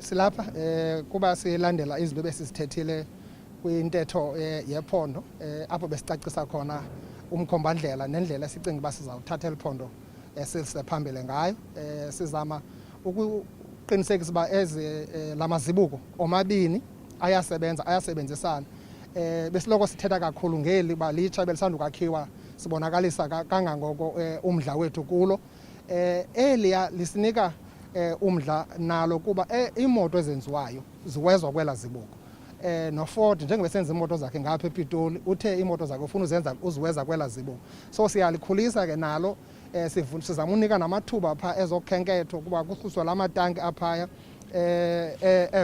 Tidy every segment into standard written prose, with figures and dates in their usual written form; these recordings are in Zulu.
Silapha kuba silandela izinto besizithethile kwintetho yephondo apho besicacisa khona umkhombandlela nendlela sicinga uba sizawuthatha eliphondo silisephambili ngayo. Sizama ukuqinisekisa uba lamazibuko omabini ayasebenzisana. Besiloko sithetha kakhulu ngeli ba litsha belisandukwakhiwa sibonakalisa kangangoko umdla wethu kulo. Eliya lisinika umdla nalo kuba imoto ezenziwayo ziwezwa kwela zibuko. No-Ford njengoba senza imoto zakhe ngapha ePitoli uthe imoto zakhe ufuna uziweza kwela zibuko. So siyalikhulisa ke nalo sizama unika namathuba pha ezokhenketho kuba kususwa la matanki aphaya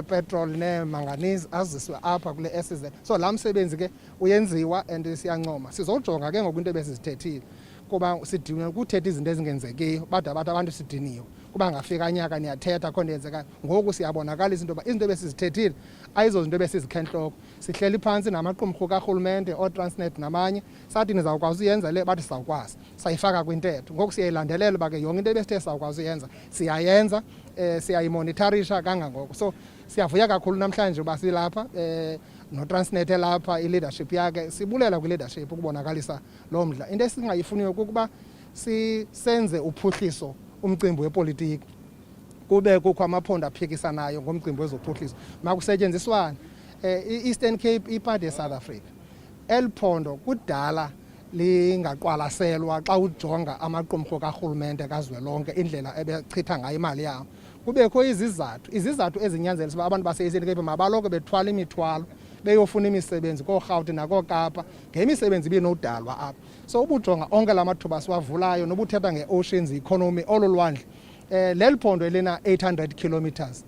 petrol nemanganese aziswe apha kule SZ. So la msebenzi ke uyenziwa and siyancoma. Sizojonga ke ngoku into ebesizithethile kuba sidinwe ukuthetha izinto ezingenzekiyo bade abantu sidiniwe kuba ngafika nyaka niyathetha khona yenzeka. Ngoku siyabonakalisa into izinto ebesizithethile ayizo zinto ebesizikhenhloko. Sihleli phansi namaqumrhu karhulumente o-Transnet namanye sathi nizawukwazi uyenza le bathi sizawukwazi sayifaka kwintetho. Ngoku siyayilandelela uba ke yonke into ebesithe sizawukwazi uyenza siyayenza, siyayimonitarisha kangangoko. So siyavuya kakhulu namhlanje uba silapha no-Transnet elapha i-leadership yakhe. Sibulela kwi-leadership ukubonakalisa lo mdla. Into esingayifuniyo kukuba senze uphuhliso umcimbi wepolitiki kube kukho amaphondo aphikisanayo ngomcimbi wezophuhliso. Makusetyenziswane i-Eastern Cape ipart ye-South Africa. Eliphondo kudala lingaqwalaselwa xa ujonga amaqumrhu karhulumente kazwelonke indlela ebechitha ngayo imali yawo. Kubekho izizathu ezinyanzelisa uba abantu base-Eastern Cape mabaloko bethwala imithwalo beyofuna imisebenzi kooRhawuti nakookapa ngemisebenzi ibinodalwa apha. So ubujonga onke la mathuba siwavulayo nobuthetha nge-oceans economy olulwandle. Leli phondo elina 800 kilometers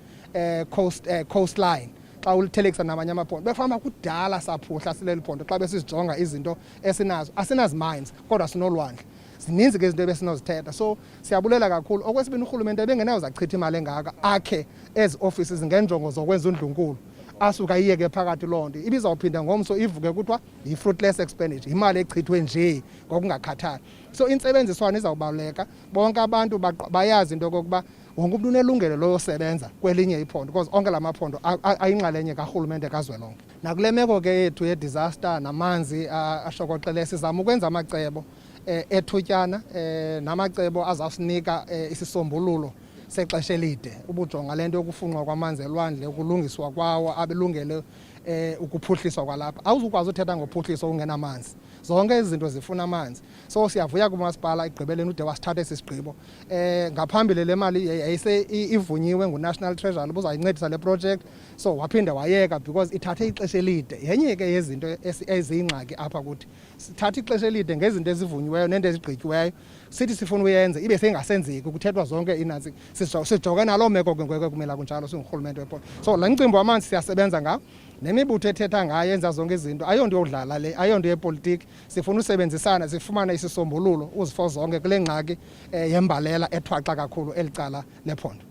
coastline xa ulithelekisa namanye amaphondo. Befama kudala saphuhla sileli phondo xa besizijonga izinto esinazo. Asinazi-mines kodwa sinolwandle. Zininzi ke izinto ebesinozithetha. So siyabulela kakhulu. Okwesibini urhulumente bengenayo zachitha imali engaka akhe ezi offices ngenjongo zokwenza undlunkulu. Asuka iyeke phakathi loo nto ibizawuphinda ngomso ivuke kuthiwa yi-fruitless expenditure, imali echithwe nje ngokungakhathali. So intsebenziswano izawubaluleka, bonke abantu bayazi into yokokuba wonke umntu unelungelo loyosebenza kwelinye iphondo because onke la maphondo ayinxalenye karhulumente kazwelonke. Nakule meko ke yethu ye-disaster namanzi ashokoxele sizama ukwenza amacebo ethutyana namacebo azawusinika isisombululo sexesha elide ubujonga lento yokufunxwa kwamanzi elwandle ukulungiswa kwawo abelungele ukuphuhliswa kwalapha. Awuzukwazi uthetha ngophuhliso ungenamanzi. Zonke izinto zifuna amanzi. So siyavuya kumasipala igqibeleni ude wasithatha esi sigqibo. Ngaphambili le mali yayise ivunyiwe nguNational Treasury ubuzayincedisa le project. So waphinda wayeka because ithathe ixesha elide. Yenye ke yezinto eziyingxaki apha kuthi. Sithatha ixesha elide ngezinto ezivunyiweyo nento ezigqityiweyo. Sithi sifuna uyenza ibe sengasenzeki kuthethwa zonke inansi. Sijoge naloo meko ke ngeke kumela kunjalo singurhulumente wephondo. So la mcimbi wamanzi siyasebenza ngawo. Nemibutho ethetha ngayo yenza zonke izinto ayonto yodlala le ayonto yepolitiki. Sifuna usebenzisana sifumane isisombululo uzifo zonke kule ngxaki yembalela ethwaxa kakhulu elicala lephondo.